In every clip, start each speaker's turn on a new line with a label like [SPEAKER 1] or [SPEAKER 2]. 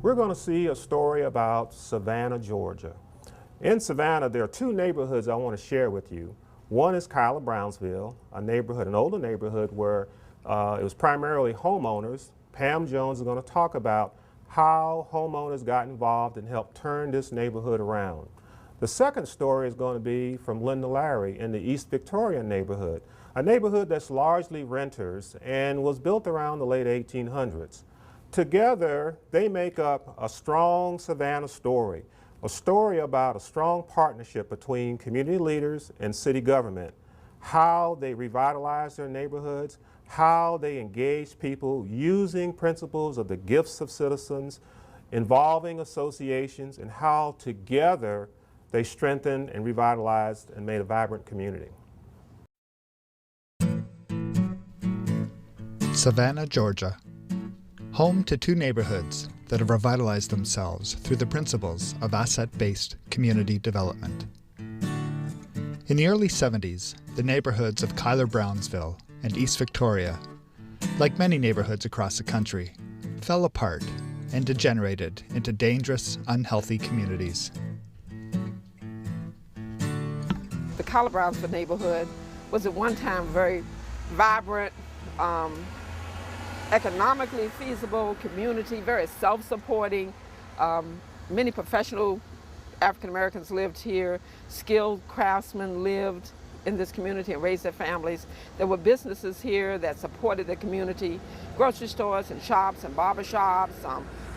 [SPEAKER 1] We're going to see a story about Savannah, Georgia. In Savannah, there are two neighborhoods I want to share with you. One is Kyla Brownsville, a neighborhood, an older neighborhood where it was primarily homeowners. Pam Jones is going to talk about how homeowners got involved and helped turn this neighborhood around. The second story is going to be from Linda Larry in the East Victoria neighborhood, a neighborhood that's largely renters and was built around the late 1800s. Together, they make up a strong Savannah story, a story about a strong partnership between community leaders and city government, how they revitalize their neighborhoods, how they engage people using principles of the gifts of citizens, involving associations, and how together they strengthened and revitalized and made a vibrant community.
[SPEAKER 2] Savannah, Georgia. Home to two neighborhoods that have revitalized themselves through the principles of asset-based community development. In the early 70s, the neighborhoods of Kyla Brownsville and East Victoria, like many neighborhoods across the country, fell apart and degenerated into dangerous, unhealthy communities.
[SPEAKER 3] The Kyla Brownsville neighborhood was at one time very vibrant, economically feasible community, very self-supporting. Many professional African Americans lived here. Skilled craftsmen lived in this community and raised their families. There were businesses here that supported the community, grocery stores and shops and barber shops,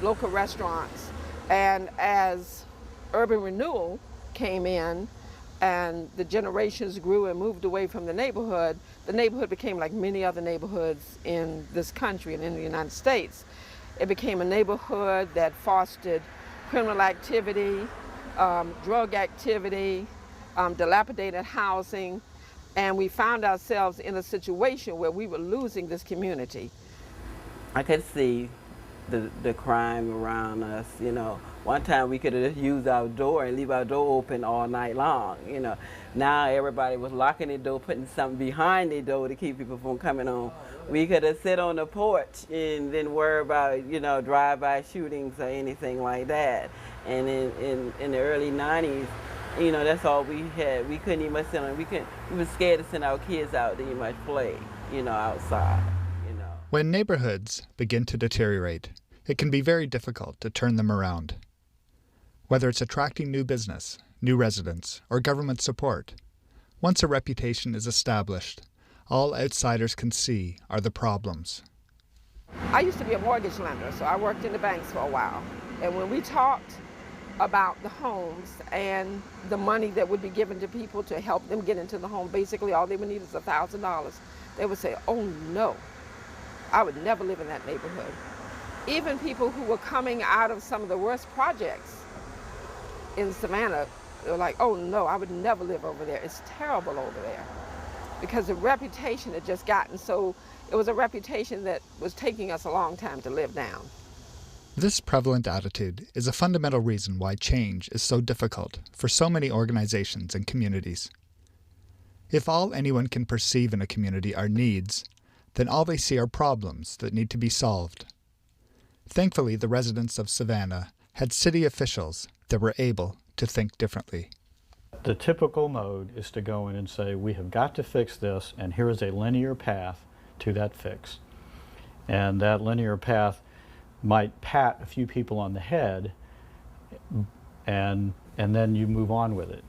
[SPEAKER 3] local restaurants. And as urban renewal came in and the generations grew and moved away from the neighborhood became like many other neighborhoods in this country and in the United States. It became a neighborhood that fostered criminal activity, drug activity, dilapidated housing, and we found ourselves in a situation where we were losing this community.
[SPEAKER 4] I could see the crime around us, you know. One time we could have used our door and leave our door open all night long, you know. Now everybody was locking their door, putting something behind their door to keep people from coming on. We could have sit on the porch and then worry about, you know, drive-by shootings or anything like that. And in the early 90s, you know, that's all we had. We couldn't even sit on, we were scared to send our kids out to even much play, you know, outside, you know.
[SPEAKER 2] When neighborhoods begin to deteriorate, it can be very difficult to turn them around. Whether it's attracting new business, new residents, or government support, once a reputation is established, all outsiders can see are the problems.
[SPEAKER 3] I used to be a mortgage lender, so I worked in the banks for a while. And when we talked about the homes and the money that would be given to people to help them get into the home, basically all they would need is $1,000. They would say, oh no, I would never live in that neighborhood. Even people who were coming out of some of the worst projects in Savannah, they were like, oh no, I would never live over there. It's terrible over there. Because the reputation had just gotten so, it was a reputation that was taking us a long time to live down.
[SPEAKER 2] This prevalent attitude is a fundamental reason why change is so difficult for so many organizations and communities. If all anyone can perceive in a community are needs, then all they see are problems that need to be solved. Thankfully, the residents of Savannah had city officials that were able to think differently.
[SPEAKER 5] The typical mode is to go in and say, we have got to fix this, and here is a linear path to that fix. And that linear path might pat a few people on the head, and then you move on with it.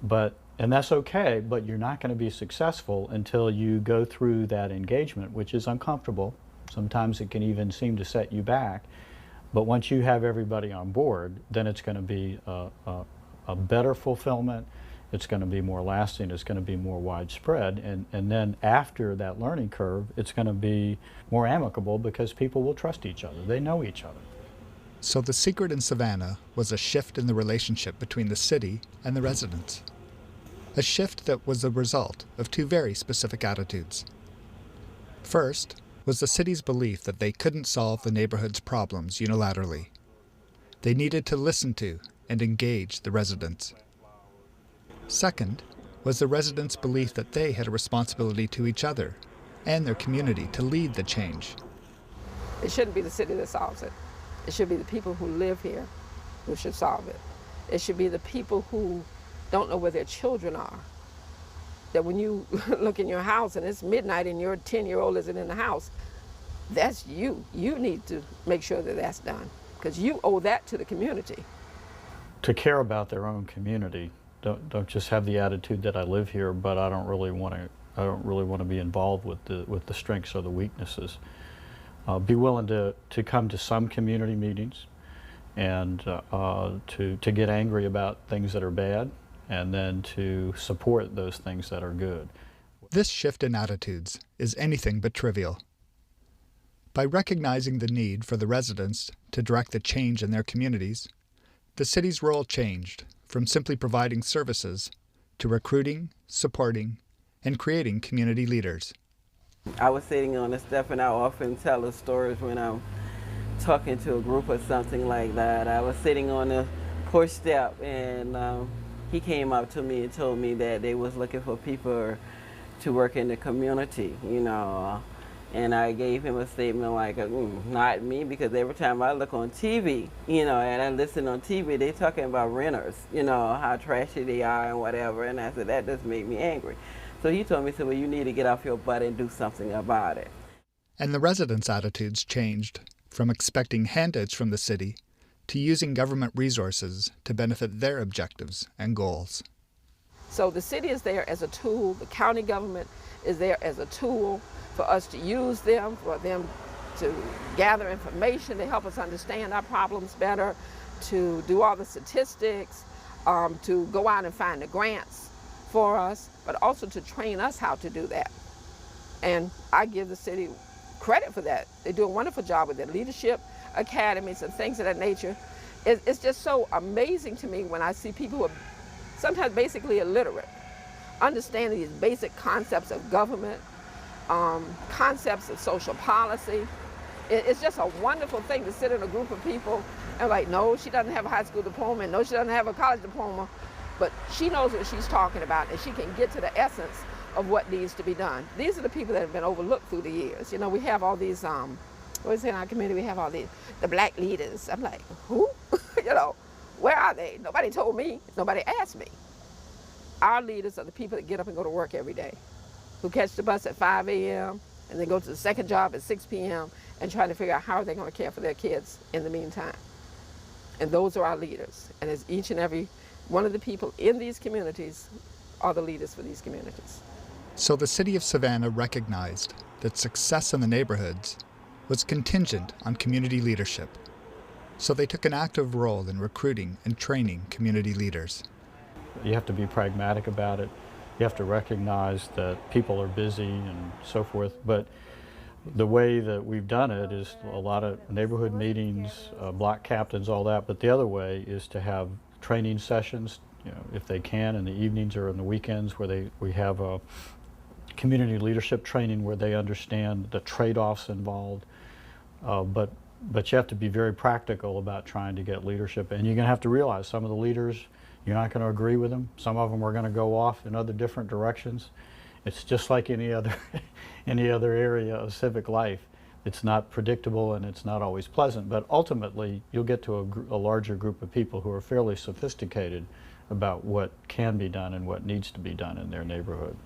[SPEAKER 5] And that's okay, but you're not going to be successful until you go through that engagement, which is uncomfortable. Sometimes it can even seem to set you back. But once you have everybody on board, then it's going to be a better fulfillment. It's going to be more lasting. It's going to be more widespread. And then after that learning curve, it's going to be more amicable because people will trust each other. They know each other.
[SPEAKER 2] So the secret in Savannah was a shift in the relationship between the city and the residents. A shift that was the result of two very specific attitudes. First was the city's belief that they couldn't solve the neighborhood's problems unilaterally. They needed to listen to and engage the residents. Second was the residents' belief that they had a responsibility to each other and their community to lead the change.
[SPEAKER 3] It shouldn't be the city that solves it. It should be the people who live here who should solve it. It should be the people who don't know where their children are. That when you look in your house and it's midnight and your 10-year-old isn't in the house, that's you. You need to make sure that that's done, because you owe that to the community.
[SPEAKER 5] To care about their own community, don't just have the attitude that I live here, but I don't really want to be involved with the strengths or the weaknesses. Be willing to come to some community meetings and to get angry about things that are bad, and then to support those things that are good.
[SPEAKER 2] This shift in attitudes is anything but trivial. By recognizing the need for the residents to direct the change in their communities, the city's role changed from simply providing services to recruiting, supporting, and creating community leaders.
[SPEAKER 4] I was sitting on the step, and I often tell the stories when I'm talking to a group or something like that. I was sitting on the porch step, and he came up to me and told me that they was looking for people to work in the community, you know. And I gave him a statement like, not me, because every time I look on TV, you know, and I listen on TV, they talking about renters, you know, how trashy they are and whatever. And I said, that just made me angry. So he told me, he said, well, you need to get off your butt and do something about it.
[SPEAKER 2] And the residents' attitudes changed from expecting handouts from the city to using government resources to benefit their objectives and goals.
[SPEAKER 3] So the city is there as a tool, the county government is there as a tool for us to use them, for them to gather information to help us understand our problems better, to do all the statistics, to go out and find the grants for us, but also to train us how to do that. And I give the city credit for that. They do a wonderful job with their leadership academies and things of that nature. It's just so amazing to me when I see people who are sometimes basically illiterate, understanding these basic concepts of government, concepts of social policy. It's just a wonderful thing to sit in a group of people and like, no, she doesn't have a high school diploma, and no, she doesn't have a college diploma, but she knows what she's talking about, and she can get to the essence of what needs to be done. These are the people that have been overlooked through the years. You know, we have all these, what is it in our community? We have all the black leaders. I'm like, who? You know, where are they? Nobody told me. Nobody asked me. Our leaders are the people that get up and go to work every day, who catch the bus at 5 a.m. and then go to the second job at 6 p.m. and try to figure out how are they going to care for their kids in the meantime. And those are our leaders. And as each and every one of the people in these communities are the leaders for these communities.
[SPEAKER 2] So the city of Savannah recognized that success in the neighborhoods was contingent on community leadership. So they took an active role in recruiting and training community leaders.
[SPEAKER 5] You have to be pragmatic about it. You have to recognize that people are busy and so forth, but the way that we've done it is a lot of neighborhood meetings, block captains, all that, but the other way is to have training sessions, you know, if they can, in the evenings or in the weekends, where we have a community leadership training where they understand the trade-offs involved, but you have to be very practical about trying to get leadership, and you're going to have to realize some of the leaders, you're not going to agree with them. Some of them are going to go off in other different directions. It's just like any other area of civic life. It's not predictable and it's not always pleasant, but ultimately you'll get to a larger group of people who are fairly sophisticated about what can be done and what needs to be done in their neighborhood.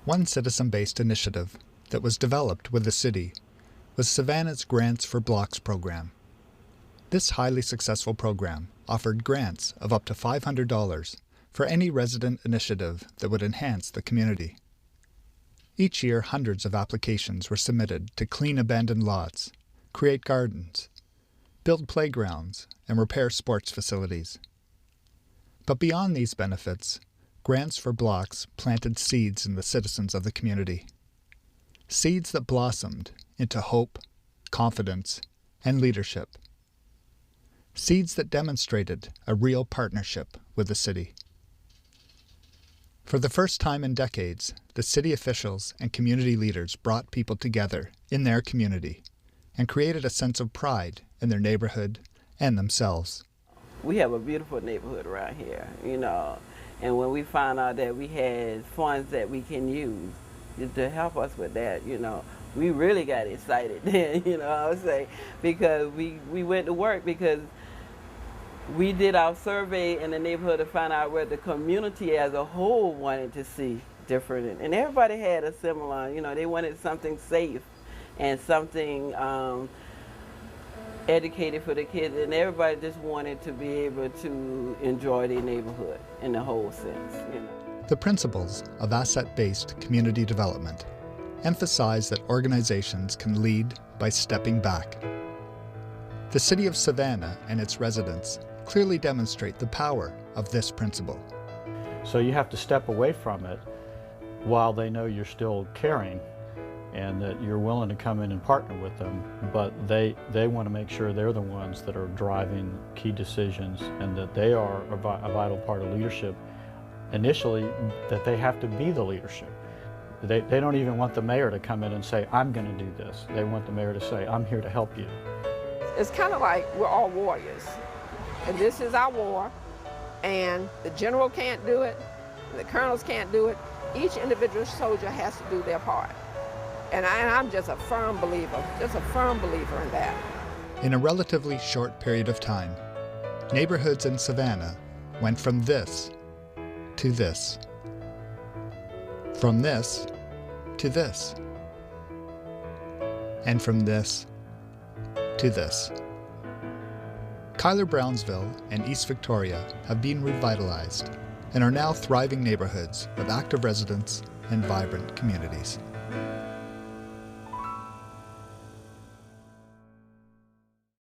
[SPEAKER 2] One citizen-based initiative that was developed with the city was Savannah's Grants for Blocks program. This highly successful program offered grants of up to $500 for any resident initiative that would enhance the community. Each year, hundreds of applications were submitted to clean abandoned lots, create gardens, build playgrounds, and repair sports facilities. But beyond these benefits, Grants for Blocks planted seeds in the citizens of the community. Seeds that blossomed into hope, confidence, and leadership. Seeds that demonstrated a real partnership with the city. For the first time in decades, the city officials and community leaders brought people together in their community and created a sense of pride in their neighborhood and themselves.
[SPEAKER 4] We have a beautiful neighborhood around here, you know, and when we found out that we had funds that we can use to help us with that, we really got excited then, I would say, because we went to work because we did our survey in the neighborhood to find out where the community as a whole wanted to see different. And everybody had a similar, they wanted something safe and something educated for the kids. And everybody just wanted to be able to enjoy their neighborhood in the whole sense,
[SPEAKER 2] The principles of asset-based community development emphasize that organizations can lead by stepping back. The city of Savannah and its residents clearly demonstrate the power of this principle.
[SPEAKER 5] So you have to step away from it while they know you're still caring and that you're willing to come in and partner with them, but they want to make sure they're the ones that are driving key decisions and that they are a vital part of leadership. Initially, that they have to be the leadership. They don't even want the mayor to come in and say, I'm going to do this. They want the mayor to say, I'm here to help you.
[SPEAKER 3] It's kind of like we're all warriors. And this is our war, and the general can't do it, the colonels can't do it. Each individual soldier has to do their part. And I'm just a firm believer in that.
[SPEAKER 2] In a relatively short period of time, neighborhoods in Savannah went from this to this, from this to this, and from this to this. Cuyler Brownsville and East Victoria have been revitalized and are now thriving neighborhoods with active residents and vibrant communities.